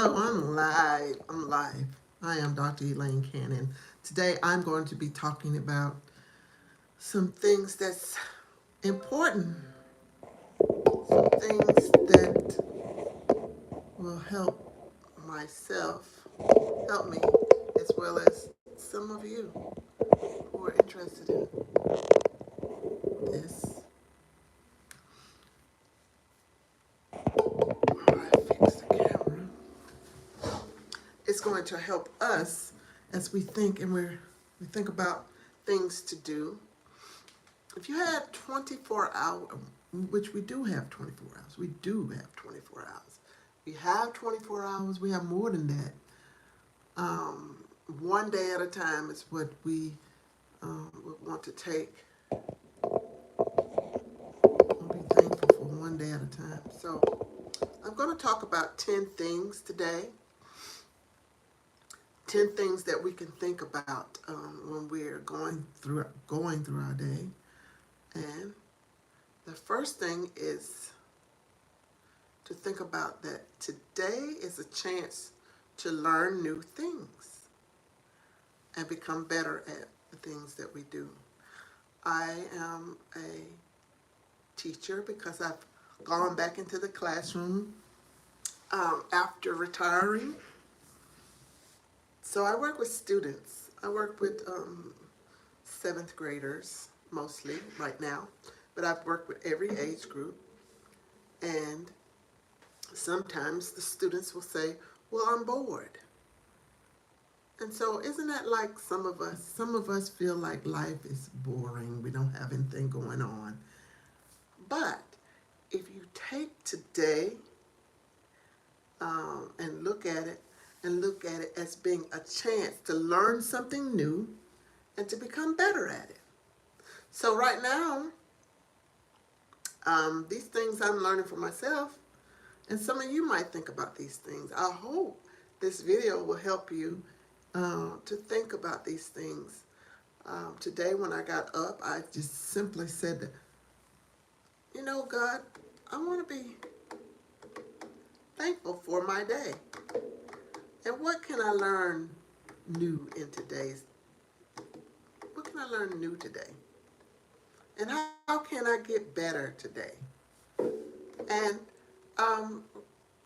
Hello, I'm live. I'm live. I am Dr. Elaine Cannon. Today I'm going to be talking about some things that's important, some things that will help myself, help me, as well as some of you who are interested in this. I fix the camera. It's going to help us as we think and we think about things to do. If you had 24 hours, which we do have 24 hours, we do have 24 hours. We have 24 hours, we have more than that. Um, one day at a time is what we would want to take. We'll be thankful for one day at a time. So I'm going to talk about 10 things today. 10 things that we can think about when we're going through our day. And the first thing is to think about that today is a chance to learn new things and become better at the things that we do. I am a teacher because I've gone back into the classroom after retiring. So I work with students. I work with seventh graders mostly right now, but I've worked with every age group. And sometimes the students will say, well, I'm bored. And so isn't that like some of us? Some of us feel like life is boring. We don't have anything going on. But if you take today and look at it as being a chance to learn something new and to become better at it. So right now, these things I'm learning for myself, and some of you might think about these things. I hope this video will help you to think about these things. Today when I got up, I just simply said, you know, God, I want to be thankful for my day. And what can I learn new in today's, what can I learn new today? And how can I get better today? And um,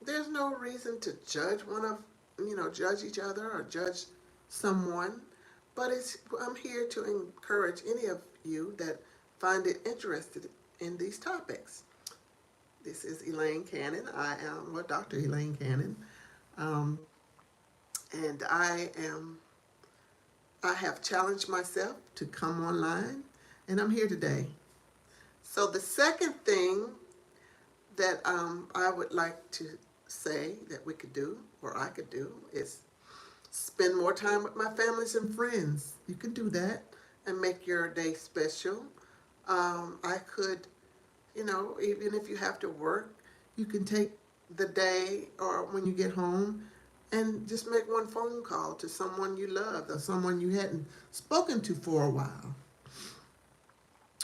there's no reason to judge judge each other or judge someone, but I'm here to encourage any of you that find it interested in these topics. This is Elaine Cannon. Dr. Elaine Cannon, um, and I have challenged myself to come online, and I'm here today. So the second thing that I would like to say that we could do, or I could do, is spend more time with my families and friends. You can do that and make your day special. I could, even if you have to work, you can take the day or when you get home and just make one phone call to someone you loved or someone you hadn't spoken to for a while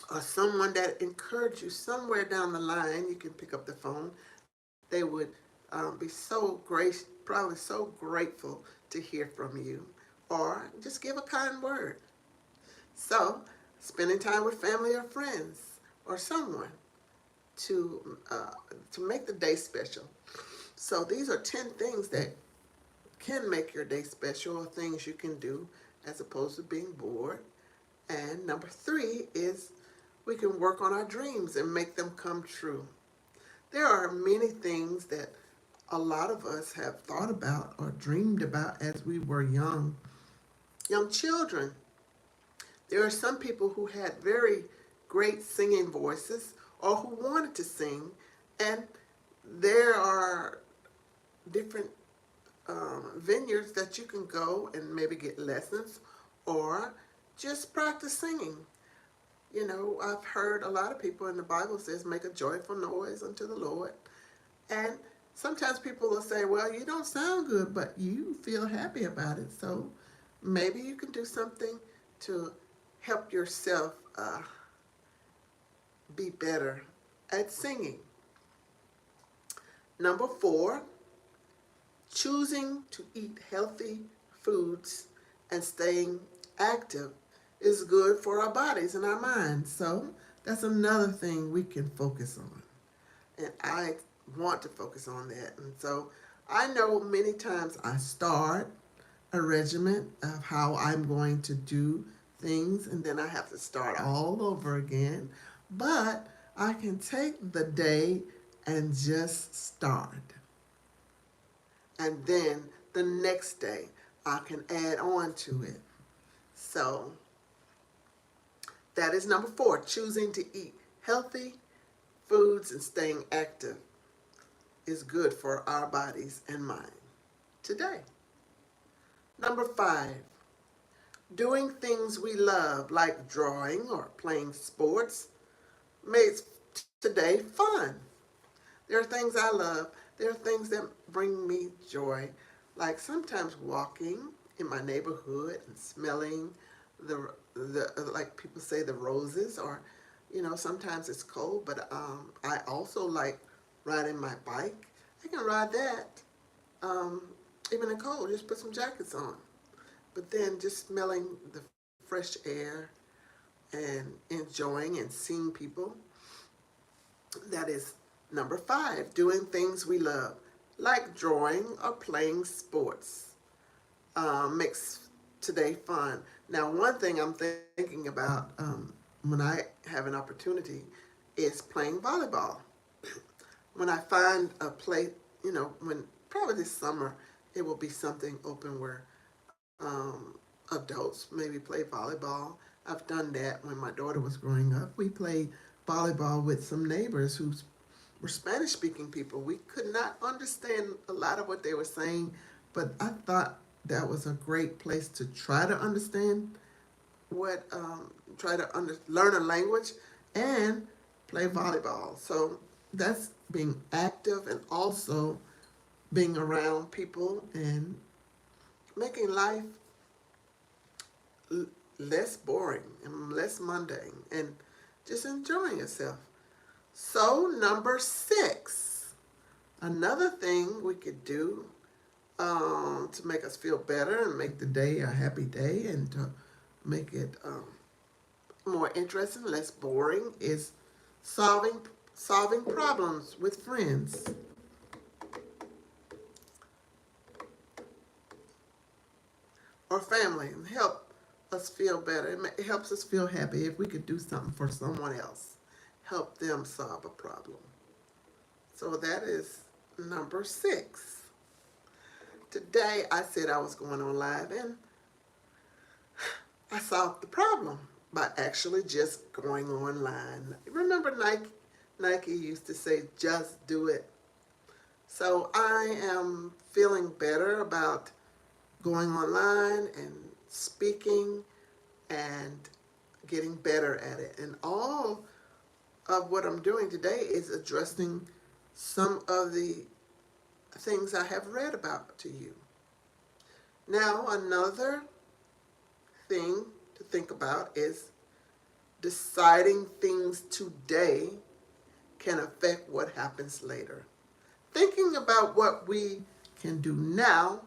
or someone that encouraged you somewhere down the line. You can pick up the phone. They would be probably so grateful to hear from you, or just give a kind word. So, spending time with family or friends or someone to to make the day special. So these are 10 things that can make your day special, or things you can do as opposed to being bored. And number 3 is we can work on our dreams and make them come true. There are many things that a lot of us have thought about or dreamed about as we were young children. There are some people who had very great singing voices or who wanted to sing, and there are different vineyards that you can go and maybe get lessons or just practice singing. I've heard a lot of people in the Bible says, make a joyful noise unto the Lord. And sometimes people will say, well, you don't sound good, but you feel happy about it. So maybe you can do something to help yourself be better at singing. Number 4 Choosing to eat healthy foods and staying active is good for our bodies and our minds. So that's another thing we can focus on. And I want to focus on that. And so I know many times I start a regimen of how I'm going to do things, and then I have to start all over again. But I can take the day and just start. And then the next day, I can add on to it. So that is number 4, choosing to eat healthy foods and staying active is good for our bodies and mind today. Number 5, doing things we love, like drawing or playing sports, makes today fun. There are things I love. There are things that bring me joy, like sometimes walking in my neighborhood and smelling the like people say, the roses, or sometimes it's cold, but I also like riding my bike. I can ride that um, even in cold. Just put some jackets on, but then just smelling the fresh air and enjoying and seeing people. That is number 5, doing things we love, like drawing or playing sports. Makes today fun. Now, one thing I'm thinking about when I have an opportunity is playing volleyball. When I find a place, when probably this summer, it will be something open where adults maybe play volleyball. I've done that when my daughter was growing up. We played volleyball with some neighbors who were Spanish speaking people. We could not understand a lot of what they were saying, but I thought that was a great place to try to understand learn a language and play volleyball. So that's being active and also being around people and making life less boring and less mundane and just enjoying yourself. So number 6, another thing we could do to make us feel better and make the day a happy day and to make it more interesting, less boring, is solving problems with friends or family, and help us feel better. It helps us feel happy if we could do something for someone else, help them solve a problem. So that is number 6. Today I said I was going on live, and I solved the problem by actually just going online. Remember Nike used to say, just do it. So I am feeling better about going online and speaking and getting better at it. And all of what I'm doing today is addressing some of the things I have read about to you. Now, another thing to think about is deciding things today can affect what happens later. Thinking about what we can do now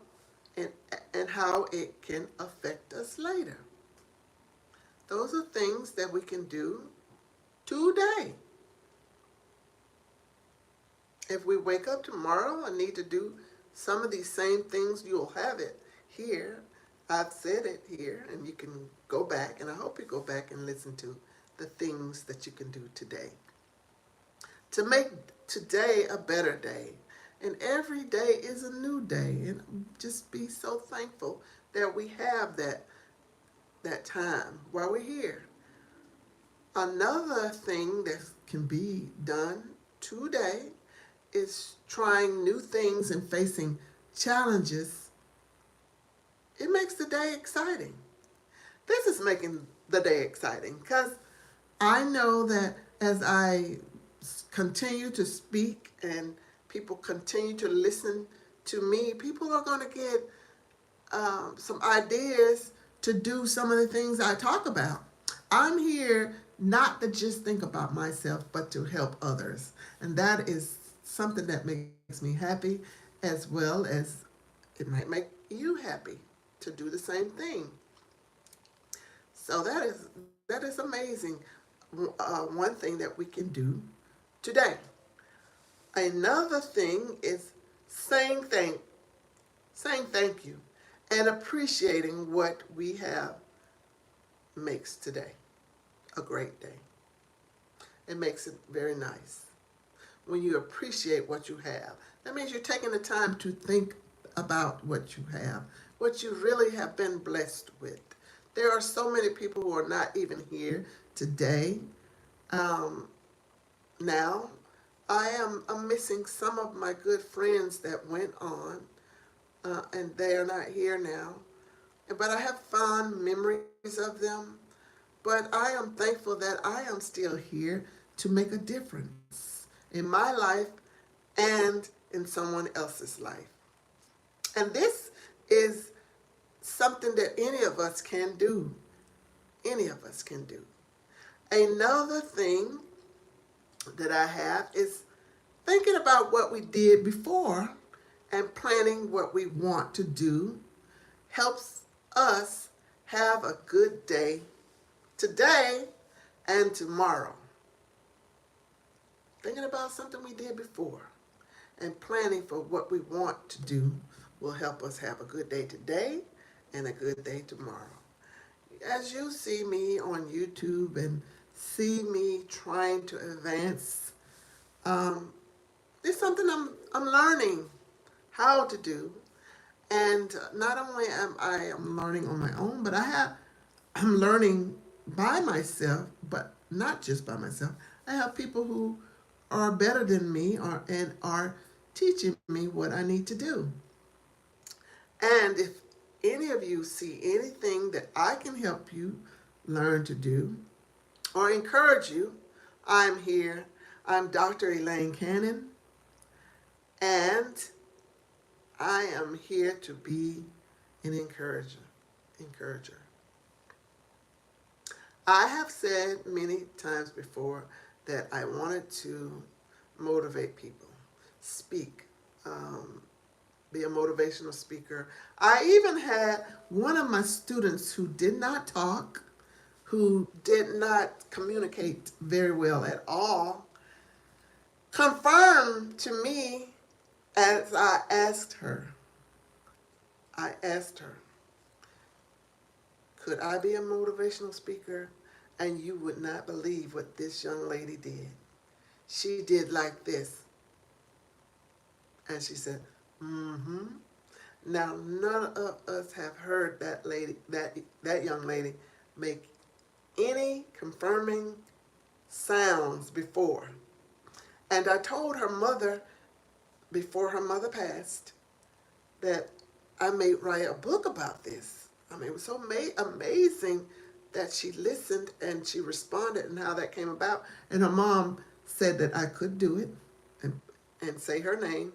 and how it can affect us later. Those are things that we can do today. If we wake up tomorrow and need to do some of these same things, you'll have it here. I've said it here, and you can go back, and I hope you go back and listen to the things that you can do today to make today a better day. And every day is a new day, and just be so thankful that we have that time while we're here. Another thing that can be done today is trying new things and facing challenges. It makes the day exciting. This is making the day exciting because I know that as I continue to speak and people continue to listen to me, people are going to get some ideas to do some of the things I talk about. I'm here not to just think about myself, but to help others. And that is something that makes me happy, as well as It might make you happy to do the same thing. So that is amazing. One thing that we can do today. Another thing is saying saying thank you, and appreciating what we have makes today a great day. It makes it very nice when you appreciate what you have. That means you're taking the time to think about what you have, what you really have been blessed with. There are so many people who are not even here today. Now, I'm missing some of my good friends that went on, and they are not here now. But I have fond memories of them. But I am thankful that I am still here to make a difference in my life and in someone else's life. And this is something that any of us can do. Any of us can do. Another thing that I have is thinking about what we did before and planning what we want to do helps us have a good day today and tomorrow. Thinking about something we did before and planning for what we want to do will help us have a good day today and a good day tomorrow. As you see me on YouTube and see me trying to advance, it's something I'm learning how to do. And not only am I learning on my own, but I'm learning by myself, but not just by myself. I have people who are better than me and are teaching me what I need to do. And if any of you see anything that I can help you learn to do or encourage you, I'm here. I'm Dr. Elaine Cannon, and I am here to be an encourager. I have said many times before that I wanted to motivate people, speak, be a motivational speaker. I even had one of my students who did not talk, who did not communicate very well at all, confirm to me as I asked her, could I be a motivational speaker? And you would not believe what this young lady did. She did like this. And she said, mm-hmm. Now, none of us have heard that young lady make any confirming sounds before. And I told her mother, before her mother passed, that I may write a book about this. I mean, it was so amazing that she listened and she responded and how that came about. And her mom said that I could do it and say her name.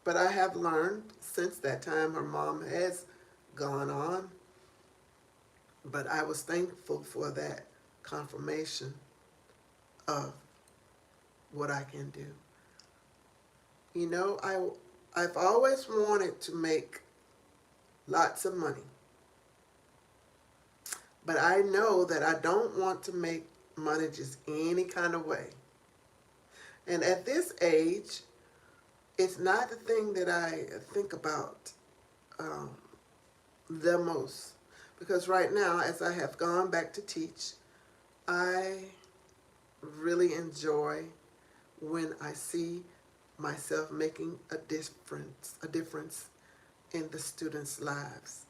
But I have learned since that time her mom has gone on. But I was thankful for that confirmation of what I can do. You know, I've always wanted to make lots of money. But I know that I don't want to make money just any kind of way. And at this age, it's not the thing that I think about the most. Because right now, as I have gone back to teach, I really enjoy when I see myself making a difference in the students' lives.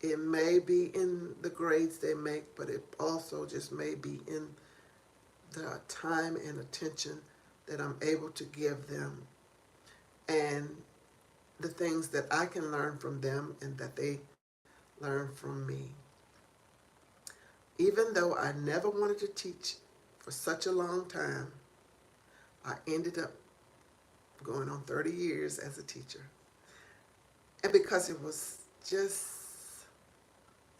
It may be in the grades they make, but it also just may be in the time and attention that I'm able to give them and the things that I can learn from them and that they learn from me. Even though I never wanted to teach for such a long time, I ended up going on 30 years as a teacher. And because it was just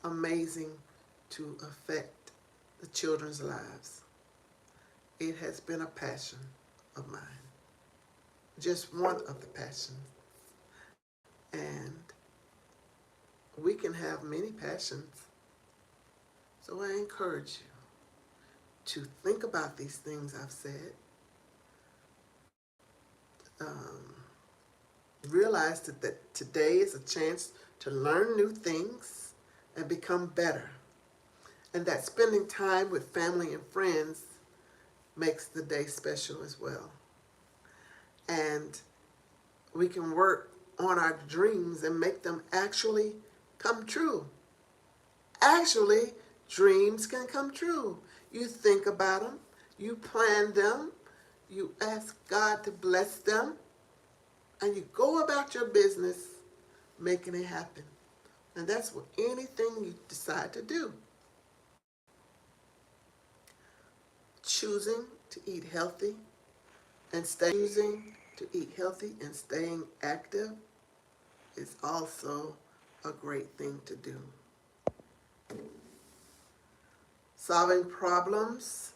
amazing to affect the children's lives, it has been a passion of mine. Just one of the passions. we can have many passions. So I encourage you to think about these things I've said. Realize that today is a chance to learn new things and become better. And that spending time with family and friends makes the day special as well. And we can work on our dreams and make them actually come true. Actually, dreams can come true. You think about them, you plan them, you ask God to bless them, and you go about your business making it happen. And that's what anything you decide to do. Choosing to eat healthy and staying active is also a great thing to do. Solving problems